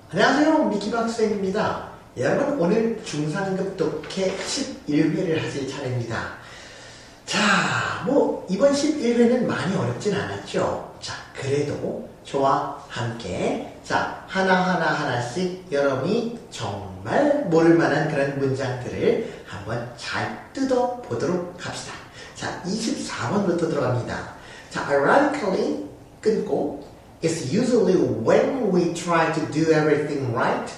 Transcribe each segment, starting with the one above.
안녕하세요. 미키박수입니다. 여러분 오늘 중상급 독해 11회를 하실 차례입니다. 자, 이번 11회는 많이 어렵진 않았죠. 자, 그래도 저와 함께 하나씩 여러분이 정말 모를 만한 그런 문장들을 한번 잘 뜯어보도록 합시다. 자, 24번부터 들어갑니다. 자, ironically 끊고 It's usually when we try to do everything right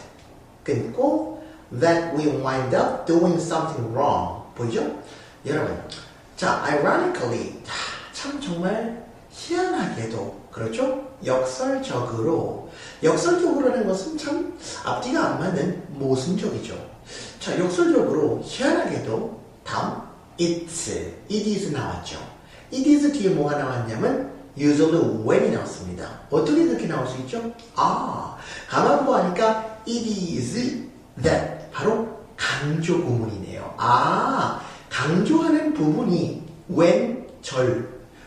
끊고 that we wind up doing something wrong. 보이죠? 여러분, 자, ironically 참 정말 희한하게도 그렇죠? 역설적으로라는 것은 참 앞뒤가 안 맞는 모순적이죠. 자, 역설적으로 희한하게도 다음 it's, it is 나왔죠. it is 뒤에 뭐가 나왔냐면 usually when이 나왔습니다. 어떻게 그렇게 나올 수 있죠? 가만 보니까 it is that 바로 강조 구문이네요. 강조하는 부분이 when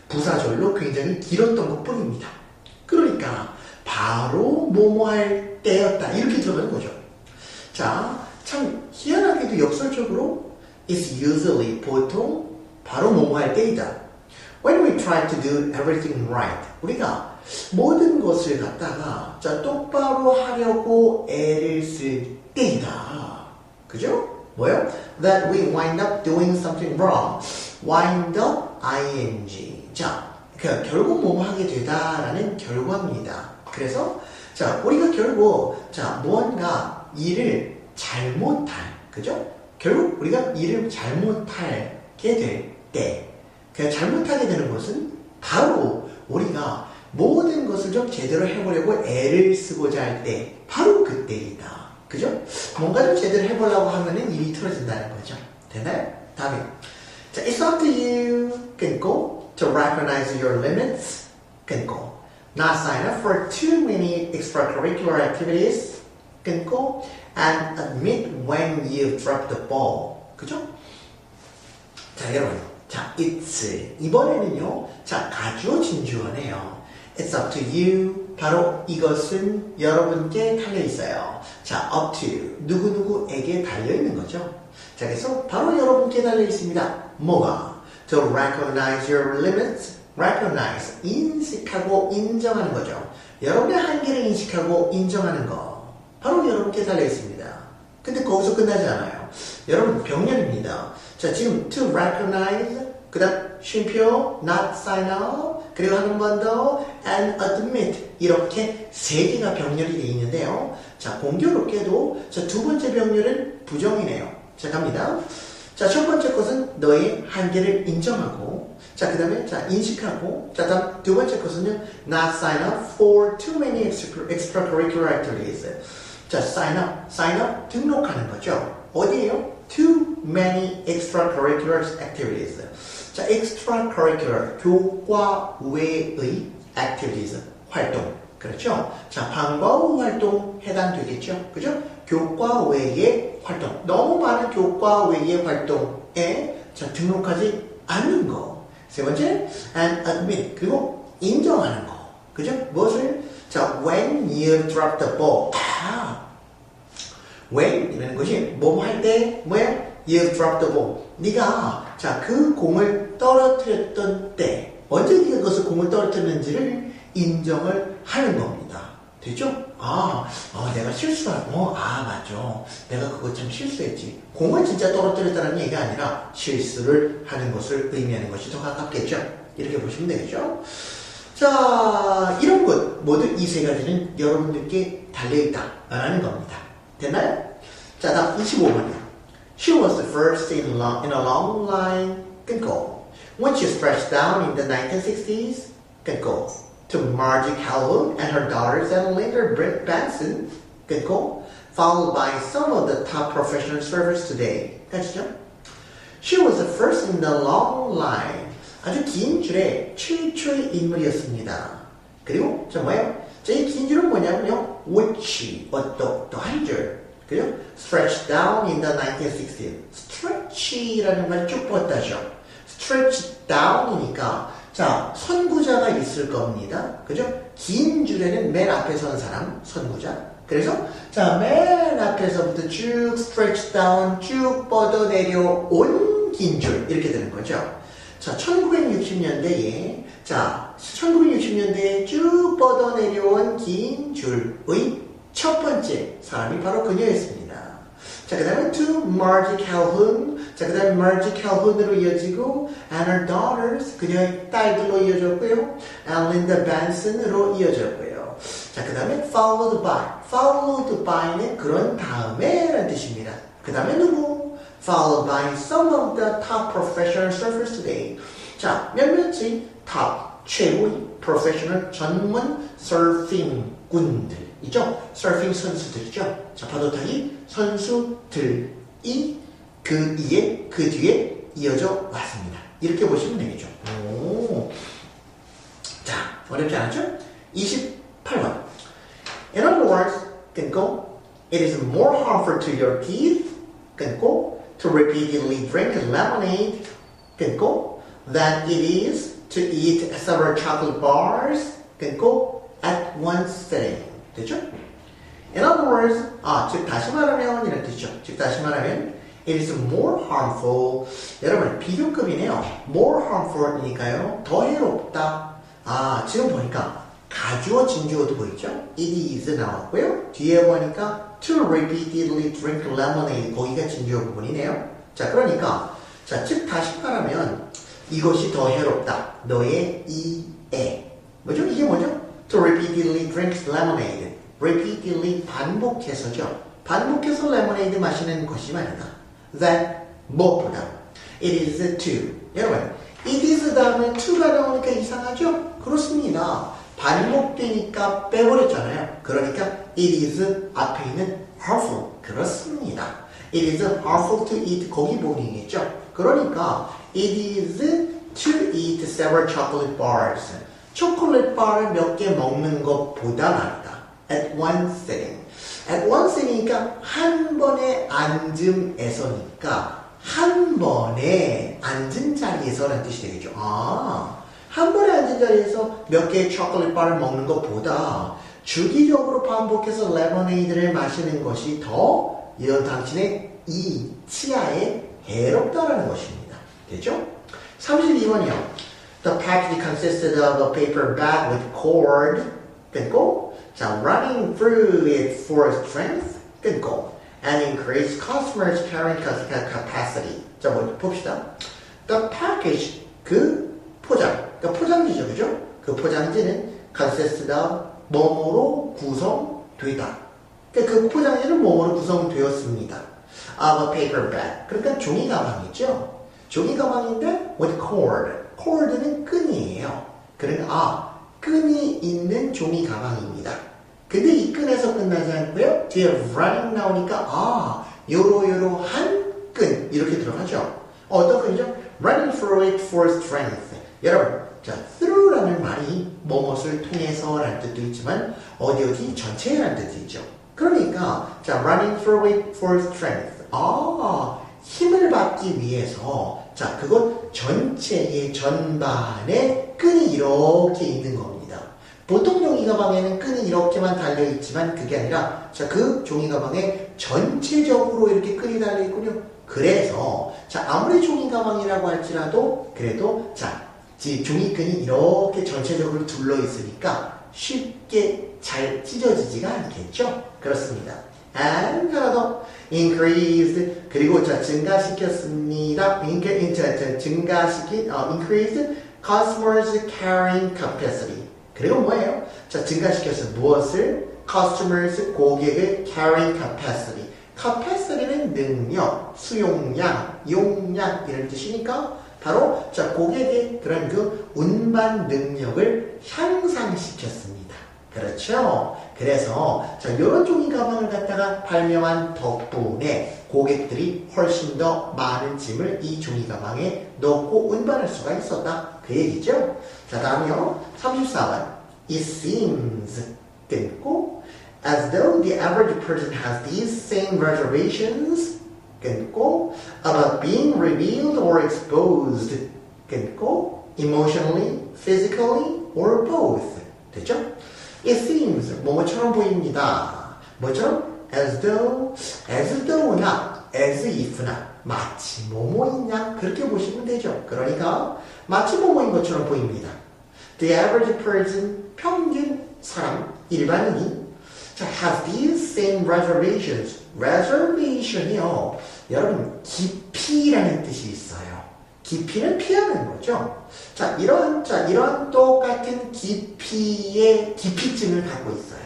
부사절로 굉장히 길었던 것 뿐입니다. 그러니까 바로 뭐뭐할 때였다 이렇게 들어가는 거죠. 자, 참 희한하게도 역설적으로 it's usually 보통 바로 뭐뭐할 때이다. When we try to do everything right, 우리가 모든 것을 갖다가 똑바로 하려고 애를 쓸 때이다. 그죠? 뭐요? That we wind up doing something wrong. wind up, ing. 자, 결국 뭐뭐 하게 되다라는 결과입니다. 그래서 우리가 결국 무언가 일을 잘못할, 그죠? 결국 우리가 일을 잘못하게 될 때, 잘못하게 되는 것은 바로 우리가 모든 것을 좀 제대로 해보려고 애를 쓰고자 할 때 바로 그때이다. 그죠? 뭔가 좀 제대로 해보려고 하면은 일이 틀어진다는 거죠. 되나요? 다음에 It's up to you 끊고 to recognize your limits 끊고 not sign up for too many extracurricular activities 끊고 and admit when you've dropped the ball. 그죠? 자, 여러분. 자, it's. 이번에는요, 아주 진주하네요. It's up to you. 바로 이것은 여러분께 달려있어요. 자, up to. 누구누구에게 달려있는 거죠. 자, 그래서 바로 여러분께 달려있습니다. 뭐가? To recognize your limits. recognize. 인식하고 인정하는 거죠. 여러분의 한계를 인식하고 인정하는 거. 바로 여러분께 달려있습니다. 근데 거기서 끝나지 않아요. 여러분, 병렬입니다. 자, 지금 to recognize, 그 다음 쉼표, not sign up, 그리고 한 번 더 and admit 이렇게 세 개가 병렬이 되어 있는데요. 자, 공교롭게도 두 번째 병렬은 부정이네요. 자, 갑니다. 자, 첫 번째 것은 너의 한계를 인정하고, 그 다음에 인식하고, 다음 두 번째 것은요, not sign up for too many extracurricular activities. 자, sign up 등록하는 거죠. 어디에요? Too many extracurricular activities. 자, extracurricular 교과 외의 activities 활동. 그렇죠? 자, 방과 후 활동 해당되겠죠? 그죠? 교과 외의 활동. 너무 많은 교과 외의 활동에 등록하지 않는 거. 세 번째, and admit. 그리고 인정하는 거. 그죠? 무엇을? 자, when you drop the ball. when 이라는 것이 뭐 할 때 뭐야? You drop the ball. 네가 그 공을 떨어뜨렸던 때 언제 네가 그것을 공을 떨어뜨렸는지를 인정을 하는 겁니다. 됐죠? 내가 실수하고 맞죠. 내가 그거 참 실수했지. 공을 진짜 떨어뜨렸다는 얘기가 아니라 실수를 하는 것을 의미하는 것이 더 가깝겠죠. 이렇게 보시면 되겠죠. 자, 이런 것 모두 이 세 가지는 여러분들께 달려있다라는 겁니다. 됐나요? 자, 다음 25번이요. She was the first in a long line 끊고 when she stretched down in the 1960s 끊고 to Margie Calhoun and her daughters and Linda Britt Benson 끊고 followed by some of the top professional servers today. 가시죠? She was the first in the long line. 아주 긴 줄의 최초의 인물이었습니다. 그리고 뭐예요? 이 긴 줄은 뭐냐면요. which, 어떠한 줄. 그죠? stretch down in the 1960s. stretch라는 말 쭉 뻗다죠. stretch down이니까 선구자가 있을 겁니다. 그죠? 긴 줄에는 맨 앞에 선 사람, 선구자. 그래서 자, 맨 앞에서부터 쭉 stretch down, 쭉 뻗어 내려온 긴 줄 이렇게 되는 거죠. 자, 1960년대에 쭉 뻗어 내려온 긴 줄의 첫 번째 사람이 바로 그녀였습니다. 자, 그 다음에 to Margie Calhoun. 자, 그 다음에 Margie Calhoun으로 이어지고 and her daughters, 그녀의 딸들로 이어졌고요. and Linda Benson으로 이어졌고요. 자, 그 다음에 followed by는 그런 다음에 라는 뜻입니다. 그 다음에 누구? followed by some of the top professional surfers today. 자, 몇몇이 top, 최고의 professional 전문 서핑군들 있죠? 서핑 선수들이죠? 자, 파도타기 선수들이 그 뒤에 이어져 왔습니다. 이렇게 보시면 되겠죠. 오. 자, 어렵지 않았죠? 28번. In other words, 끊고, it is more harmful to your teeth, 끊고, to repeatedly drink lemonade, 끊고, than it is to eat several chocolate bars, 끊고, at one sitting. 되죠? In other words, 즉 다시 말하면 이런 뜻이죠. 즉 다시 말하면 it is more harmful. 여러분 비교급이네요. more harmful이니까요. 더 해롭다. 지금 보니까 가주어 진주어도 보이죠? it is 나왔고요. 뒤에 보니까 to repeatedly drink lemonade 거기가 진주어 부분이네요. 자, 그러니까 즉 다시 말하면 이것이 더 해롭다. 너의 이에 뭐죠? 이게 뭐죠? To repeatedly drink lemonade. repeatedly 반복해서죠. 반복해서 레모네이드 마시는 것이 말이다. That 무엇보다. It is to. 여러분, it is 다음에 to가 나오니까 이상하죠? 그렇습니다. 반복되니까 빼버렸잖아요. 그러니까 it is 앞에 있는 harmful. 그렇습니다. It is harmful to eat 거기 부분이겠죠. 그러니까 it is to eat several chocolate bars. 초콜릿 바를 몇 개 먹는 것보다 낫다. At one sitting. At one sitting이니까 한 번에 앉음에서니까 한 번에 앉은 자리에서라는 뜻이 되겠죠. 한 번에 앉은 자리에서 몇 개의 초콜릿 바를 먹는 것보다 주기적으로 반복해서 레모네이드를 마시는 것이 더 당신의 이 치아에 해롭다라는 것입니다. 됐죠? 32번이요. The package consisted of a paper bag with cord, 끊고, 자, running through it for strength, 끊고, and increased customers carrying capacity. 자, 먼저 봅시다. The package, 그 포장, 그러니까 포장지죠, 그죠? 그 포장지는 consisted of 뭐뭐로 구성되다. 그러니까 그 포장지는 뭐뭐로 구성되었습니다. Of a paper bag. 그러니까 종이 가방이죠. 종이 가방인데 with cord. cord는 끈이에요. 그러니까 끈이 있는 종이 가방입니다. 근데 이 끈에서 끝나지 않고요. 뒤에 running 나오니까 요러한 끈 이렇게 들어가죠. 어떤 끈이죠? running through it for strength. 여러분, 자, through라는 말이 뭐뭇을 통해서라는 뜻도 있지만 어디 전체라는 뜻도 있죠. 그러니까 자, running through it for strength. 힘을 받기 위해서 자, 그것 전체의 전반에 끈이 이렇게 있는 겁니다. 보통 종이 가방에는 끈이 이렇게만 달려 있지만 그게 아니라 자, 그 종이 가방에 전체적으로 이렇게 끈이 달려 있군요. 그래서 자, 아무리 종이 가방이라고 할지라도 그래도 자, 종이끈이 이렇게 전체적으로 둘러 있으니까 쉽게 잘 찢어지지가 않겠죠. 그렇습니다. and 하나 더 increased 그리고 자 증가시켰습니다. 증가시킨 increased customers carrying capacity. 그리고 뭐예요? 자 증가시켰어 무엇을? customers 고객의 carrying capacity. capacity는 능력, 수용량, 용량 이런 뜻이니까 바로 자 고객의 그런 그 운반 능력을 향상시켰습니다. 그렇죠? 그래서 자 이런 종이 가방을 갖다가 발명한 덕분에 고객들이 훨씬 더 많은 짐을 이 종이 가방에 넣고 운반할 수가 있었다. 그 얘기죠? 자 다음이요. 34번 It seems 끊고 as though the average person has these same reservations 끊고 about being revealed or exposed 끊고 emotionally, physically or both 됐죠? It seems 뭐뭐처럼 보입니다. 뭐처럼? as though나 as if나 마치 뭐뭐인 양 그렇게 보시면 되죠. 그러니까 마치 뭐뭐인 것처럼 보입니다. The average person, 평균 사람, 일반인이 자, have these same reservations. reservation이요. 여러분, 깊이라는 뜻이 있어요. 깊이는 피하는 거죠. 자, 이러한 똑같은 깊이의 깊이증을 갖고 있어요.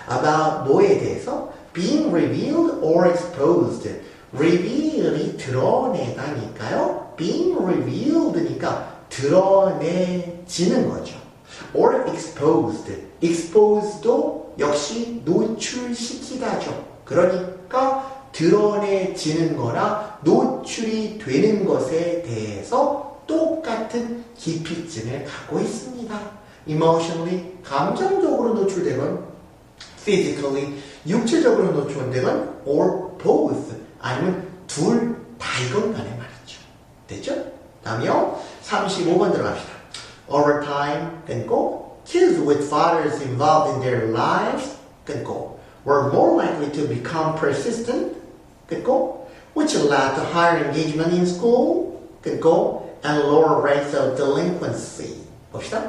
about 뭐에 대해서? being revealed or exposed. reveal이 드러내다니까요. being revealed니까 드러내지는 거죠. or exposed. exposed도 역시 노출시키다죠. 그러니까 드러내지는 거나 노출이 되는 것에 대해서 똑같은 깊이증을 갖고 있습니다. emotionally, 감정적으로 노출되건 physically, 육체적으로 노출되건 or both, 아니면 둘 다이건 간에 말이죠. 됐죠? 다음이요. 35번 들어갑시다. Over time, 끊고 kids with fathers involved in their lives, 끊고 were more likely to become persistent, 끊고 which led to higher engagement in school, 끊고 and lower rates of delinquency. 봅시다.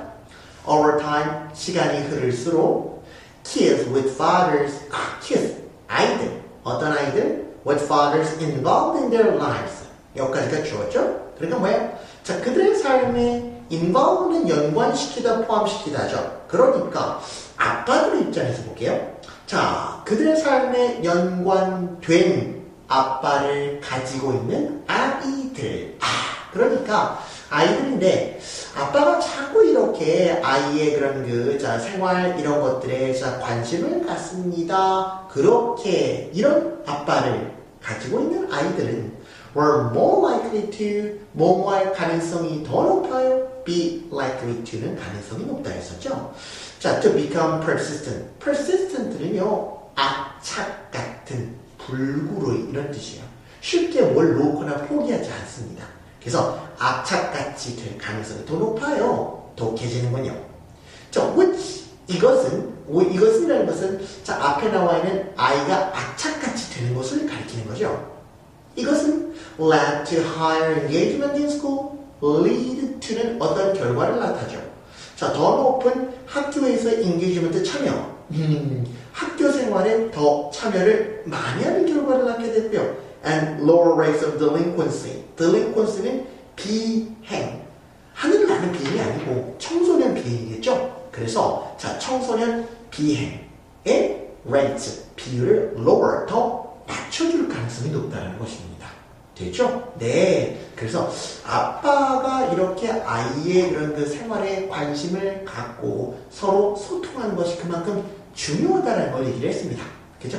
Over time, 시간이 흐를수록 kids with fathers, kids, 아이들, 어떤 아이들? with fathers involved in their lives. 여기까지가 주었죠? 그러니까 뭐예요? 자, 그들의 삶에 involve는 연관시키다, 포함시키다죠. 그러니까 아빠들 입장에서 볼게요. 자, 그들의 삶에 연관된 아빠를 가지고 있는 아이들. 그러니까 아이들인데 아빠가 자꾸 이렇게 아이의 그런 생활 이런 것들에 관심을 갖습니다. 그렇게 이런 아빠를 가지고 있는 아이들은 were more likely to 뭐뭐할 가능성이 더 높아요. be likely to는 가능성이 높다 했었죠. 자, to become persistent. persistent는요, 악착 같은, 불구르이 이런 뜻이에요. 쉽게 뭘 놓거나 포기하지 않습니다. 그래서 악착같이 될 가능성이 더 높아요. 독해지는군요. 자, which 이것은이라는 것은 자 앞에 나와 있는 아이가 악착같이 되는 것을 가리키는 거죠. 이것은 led to higher engagement in school, lead to는 어떤 결과를 나타내죠. 자, 더 높은 학교에서 engagement 참여, 학교 생활에 더 참여를 많이 하는 결과를 낳게 됐고요. And lower rates of delinquency. delinquency는 비행. 하늘을 나는 비행이 아니고 청소년 비행이겠죠. 그래서 자 청소년 비행의 rates, 비율을 lower, 더 낮춰줄 가능성이 높다는 것입니다. 됐죠? 네. 그래서 아빠가 이렇게 아이의 그런 생활에 관심을 갖고 서로 소통하는 것이 그만큼 중요하다는 걸 얘기를 했습니다. 그죠?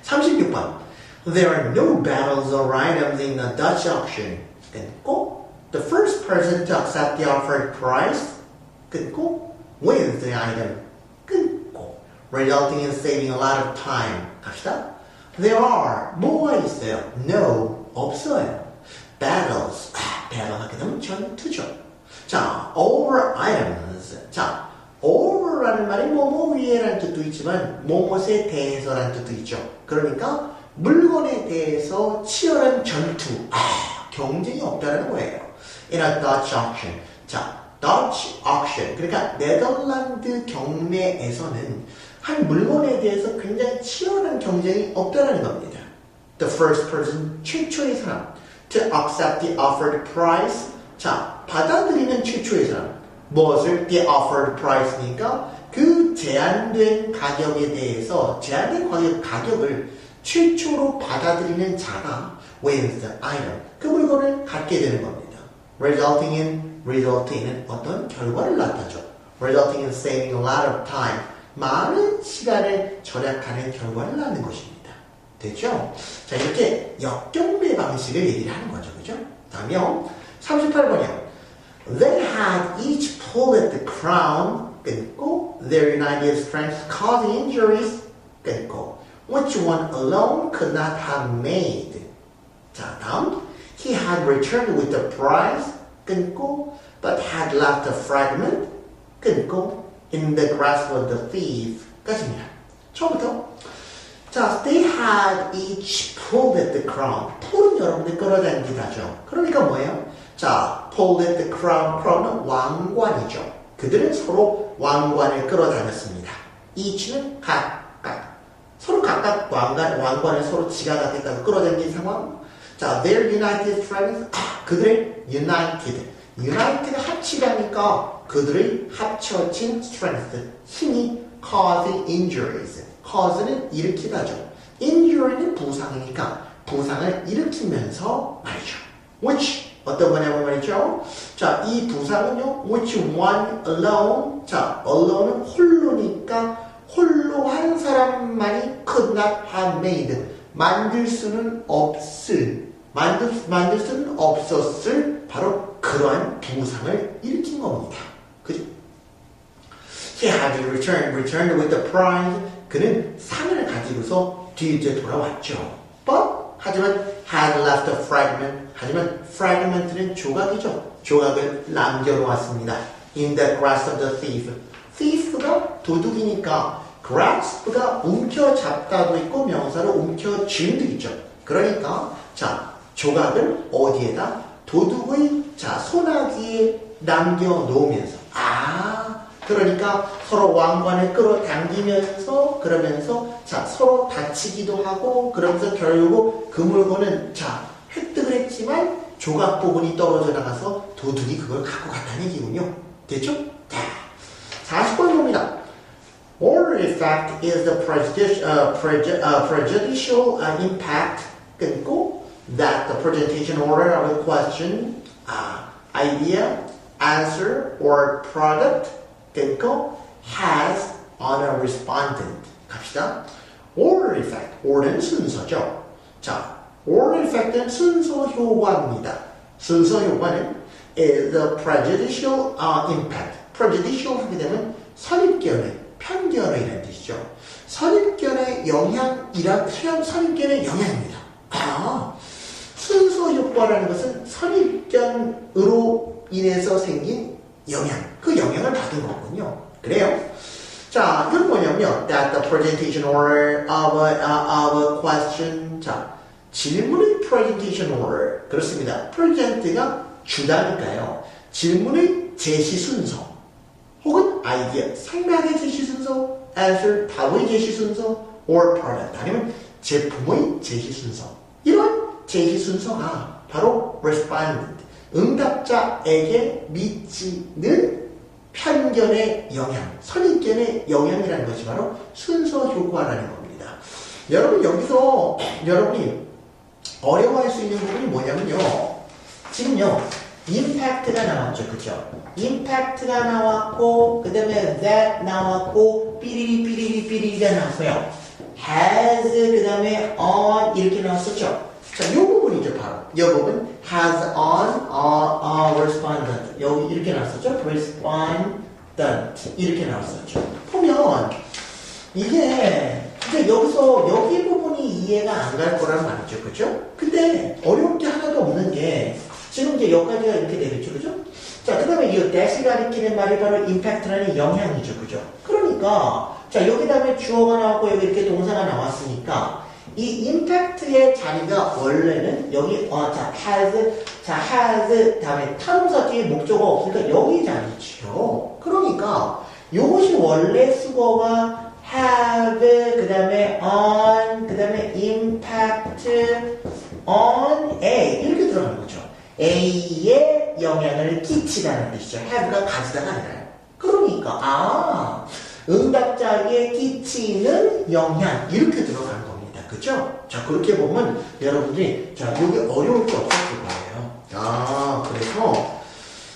36번. There are no battles or items in a Dutch auction. 끊고 the first person to accept the offered price. 끊고 wins the item. 끊고 resulting in saving a lot of time. 갑시다. There are 뭐가 있어요? No 없어요. Battles battle 하게 되면 전투죠. 자 over items. 자 over라는 말이 뭐뭐 위에라는 뜻도 있지만 뭐뭐에 대해서라는 뜻도 있죠. 그러니까 물건에 대해서 치열한 전투, 경쟁이 없다는 거예요. In a Dutch auction. 자, Dutch auction. 그러니까 네덜란드 경매에서는 한 물건에 대해서 굉장히 치열한 경쟁이 없다는 겁니다. The first person, 최초의 사람. To accept the offered price. 자, 받아들이는 최초의 사람. 무엇을? The offered price니까 그 제한된 가격에 대해서 제한된 가격을 최초로 받아들이는 자가 wins the item. 그 물건을 갖게 되는 겁니다. resulting in 어떤 결과를 나타내죠. resulting in saving a lot of time. 많은 시간을 절약하는 결과를 낳는 것입니다. 됐죠? 자, 이렇게 역경매 방식을 얘기를 하는 거죠. 그죠? 다음이요. 38번이요. They had each pulled at the crown. 끊고 their united strength causing injuries. 끊고 which one alone could not have made. 자, 다음. He had returned with the prize. 끊고 but had left a fragment. 끊고 in the grasp of the thief. 까지입니다. 처음부터. 자, they had each pulled at the crown. pull은 여러분들 끌어당기다죠. 그러니까 뭐예요? 자, pulled at the crown. crown은 왕관이죠. 그들은 서로 왕관을 끌어다녔습니다. each는 각각. 서로 각각 왕관을 서로 지가 갖겠다고 끌어당긴 상황. 자, their united strength. 그들의 united. united가 합치라니까 그들의 합쳐진 strength. 힘이 cause injuries. cause는 일으키다죠. injury는 부상이니까 부상을 일으키면서 말이죠. which 어떤 거냐면 말이죠. 자, 이 부상은요. which one alone. 자, alone은 홀로니까 홀로 한 사람만이 could not have made. 만들 수는 없을. 만들 수는 없었을 바로 그러한 부상을 일으킨 겁니다. 그죠? He had returned with the prize. 그는 상을 가지고서 뒤에 돌아왔죠. But 하지만 had left a fragment. 하지만 fragment는 조각이죠. 조각을 남겨놓았습니다. In the grasp of the thief. thief가 도둑이니까 grasp가 움켜잡다도 있고 명사로 움켜쥐도 있죠. 그러니까 자 조각을 어디에다 도둑의 자 소나기에 남겨놓으면서 그러니까 서로 왕관을 끌어당기면서 그러면서 자 서로 다치기도 하고 그러면서 결국 그 물건은 자 획득을 했지만 조각 부분이 떨어져 나가서 도둑이 그걸 갖고 갔다는 얘기군요. 됐죠? 자 40번 봅니다. Or effect is the prejudicial impact 끊고 that the presentation order of a question, idea, answer, or product 끊고 has on a respondent. 갑시다. Or effect. or는 순서죠. 자, or effect는 순서 효과입니다. 순서 효과는 is the prejudicial impact. prejudicial 하게 되면 선입견의, 편견의 이라는 뜻이죠. 선입견의 선입견의 영향입니다. 순서 효과라는 것은 선입견으로 인해서 생긴 영향, 그 영향을 받은 거군요. 그래요? 자, 이건 뭐냐면요. That the presentation order of a question. 자, 질문의 presentation order. 그렇습니다. present가 주다니까요. 질문의 제시 순서, 혹은 아이디어, 생각의 제시 순서, answer, 답의 제시 순서, or product, 아니면 제품의 제시 순서. 이런 제시 순서가 바로 respondent, 응답자에게 미치는 편견의 영향, 선입견의 영향이라는 것이 바로 순서 효과라는 겁니다. 여러분 여기서 여러분이 어려워할 수 있는 부분이 뭐냐면요. 지금요. impact가 나왔죠. 그죠? impact가 나왔고 그 다음에 that 나왔고 삐리리가 나왔어요. has 그 다음에 on 이렇게 나왔었죠. 자, 이 부분이죠. 바로 이 부분 has on respondent 여기 이렇게 나왔었죠. respondent 이렇게 나왔었죠. 보면 이게 근데 여기서 여기 부분이 이해가 안 갈 거란 말이죠. 그죠? 근데 어려운 게 하나도 없는 게 지금 이제 여기까지가 이렇게 되겠죠. 그죠? 자, 그 다음에 이 that이 가리키는 말이 바로 impact라는 영향이죠. 그죠? 그러니까 자, 여기 다음에 주어가 나왔고 여기 이렇게 동사가 나왔으니까 이 impact의 자리가 원래는 여기 has 다음에 타동사 뒤에 목적어가 없으니까 여기 자리죠. 그러니까 이것이 원래 수거가 have 그 다음에 on 그 다음에 impact on A 이렇게 들어가는 거죠. A에 영향을 끼치다는 뜻이죠. have가 가지다가 아니라요. 그러니까 응답자에게 끼치는 영향 이렇게 들어가는 겁니다. 그죠? 자 그렇게 보면 여러분들이 자 여기 어려울 게 없었을 거예요. 그래서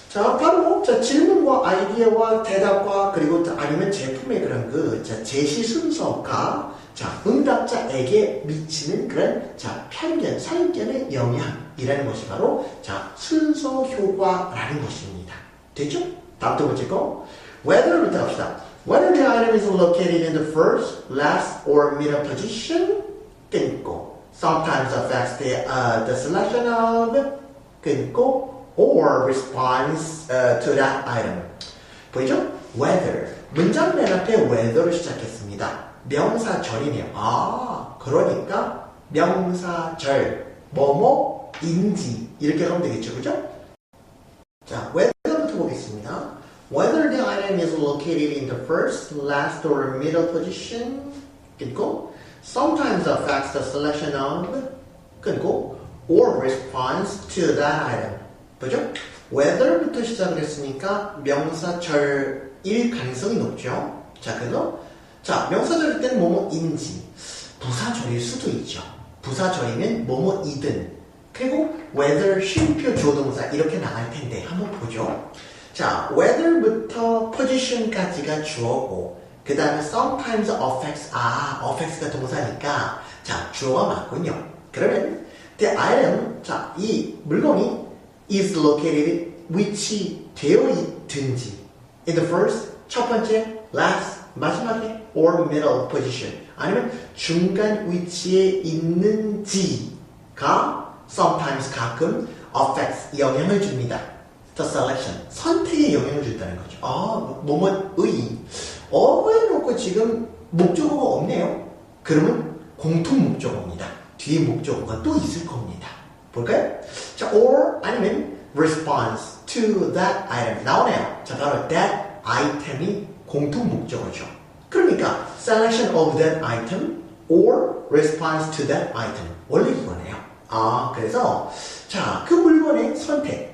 자 바로 자 질문과 아이디어와 대답과 그리고 아니면 제품의 그런 그 자 제시 순서가 자 응답자에게 미치는 그런 자 편견, 선입견의 영향이라는 것이 바로 자 순서 효과라는 것입니다. 됐죠? 다음 두 번째 거 whether부터 합시다. Whether the item is located in the first, last, or middle position 끊고 sometimes affects the selection of 끊고 or responds to that item. 보이죠? weather. 문장 맨 앞에 weather로 시작했습니다. 명사절이네요. 아, 그러니까 명사절, 뭐뭐인지 이렇게 하면 되겠죠, 그죠? 자, weather부터 보겠습니다. Whether the item is located in the first, last, or middle position, 끊고 sometimes affects the selection of, 끊고 or response to that item. 보죠? whether부터 시작을 했으니까 명사절일 가능성이 높죠. 자, 그래서 자, 명사절일 때는 뭐뭐인지, 부사절일 수도 있죠. 부사절이면 뭐뭐이든, 그리고 whether 쉼표 주어동사 이렇게 나갈 텐데 한번 보죠. 자, whether부터 position까지가 주어고, 그 다음에 sometimes affects, affects가 동사니까, 자, 주어가 맞군요. 그러면 the item, 자, 이 물건이 is located, 위치되어 있든지, in the first, 첫 번째, last, 마지막에, or middle position, 아니면 중간 위치에 있는지가 sometimes 가끔 affects 영향을 줍니다. The selection 선택에 영향을 준다는 거죠. 아, 뭐뭐의 어에 놓고 지금 목적어가 없네요. 그러면 공통 목적어입니다. 뒤에 목적어가 또 있을 겁니다. 볼까요? 자, or 아니면 response to that item 나오네요. 자, 바로 that item이 공통 목적어죠. 그러니까 selection of that item or response to that item 원래 이거네요. 아, 그래서 자, 그 물건의 선택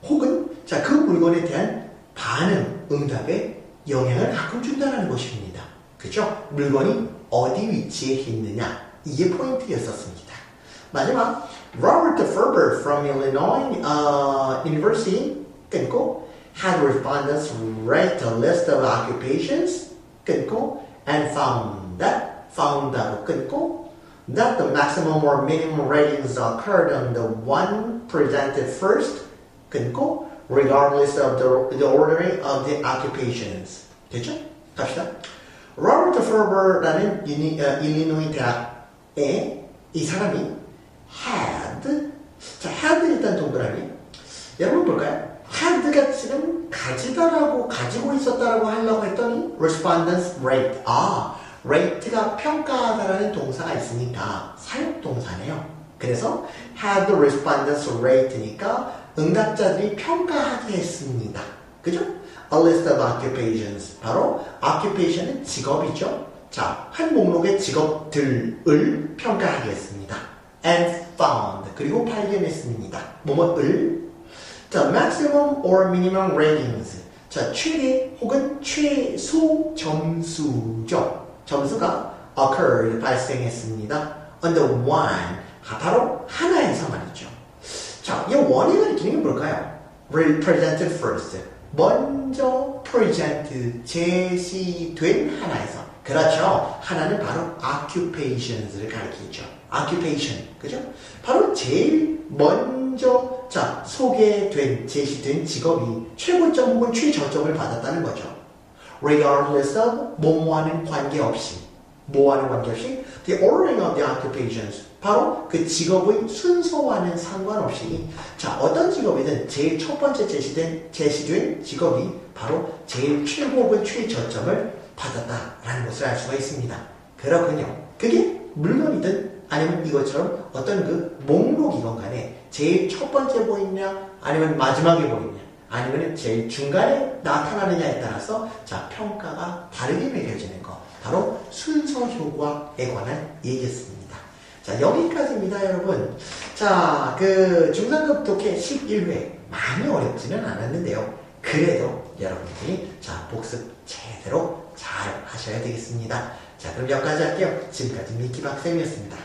혹은 자, 그 물건에 대한 반응, 응답에 영향을 가끔 준다는 것입니다. 그죠? 물건이 어디 위치에 있느냐 이게 포인트였었습니다. 마지막 Robert Ferber from Illinois University 끊고 had respondents rate a list of occupations 끊고 and found하고 끊고 that the maximum or minimum ratings occurred on the one presented first 끊고 regardless of the ordering of the occupations. 됐죠? 갑시다. 로버트 퍼버라는 일리노이 대학에 이 사람이 had, 자, had 일단 동그라미. 여러분 볼까요? had가 지금 가지다라고 가지고 있었다라고 하려고 했더니 respondents rate. 아, rate가 평가하다라는 동사가 있으니까 사역 동사네요. 그래서 had the respondents rate니까 응답자들이 평가하게 했습니다. 그죠? A list of occupations. 바로 occupation은 직업이죠. 자, 한 목록의 직업들을 평가하게 했습니다. And found. 그리고 발견했습니다. 뭐뭐을. 자, maximum or minimum ratings. 자, 최대 혹은 최소 점수죠. 점수가 occurred. 발생했습니다. On the one. 바로 하나에서 말이죠. 자, 이 원이 가리키는 게 뭘까요? Presented first. 먼저 present, 제시된 하나에서. 그렇죠. 하나는 바로 occupations를 가리키죠. occupation. 그죠? 바로 제일 먼저, 자, 소개된, 제시된 직업이 최고점 혹은 최저점을 받았다는 거죠. Regardless of, 뭐뭐와는 관계없이. 뭐와는 관계없이, the ordering of the occupations. 바로 그 직업의 순서와는 상관없이 자, 어떤 직업이든 제일 첫 번째 제시된 직업이 바로 제일 최고 혹은 최저점을 받았다라는 것을 알 수가 있습니다. 그렇군요. 그게 물건이든 아니면 이것처럼 어떤 그 목록이건 간에 제일 첫 번째 보이냐 아니면 마지막에 보이냐 아니면 제일 중간에 나타나느냐에 따라서 자, 평가가 다르게 매겨지는 거 바로 순서 효과에 관한 얘기였습니다. 자, 여기까지입니다, 여러분. 자, 그 중상급 독해 11회 많이 어렵지는 않았는데요. 그래도 여러분들이 자, 복습 제대로 잘 하셔야 되겠습니다. 자, 그럼 여기까지 할게요. 지금까지 미키 박쌤이었습니다.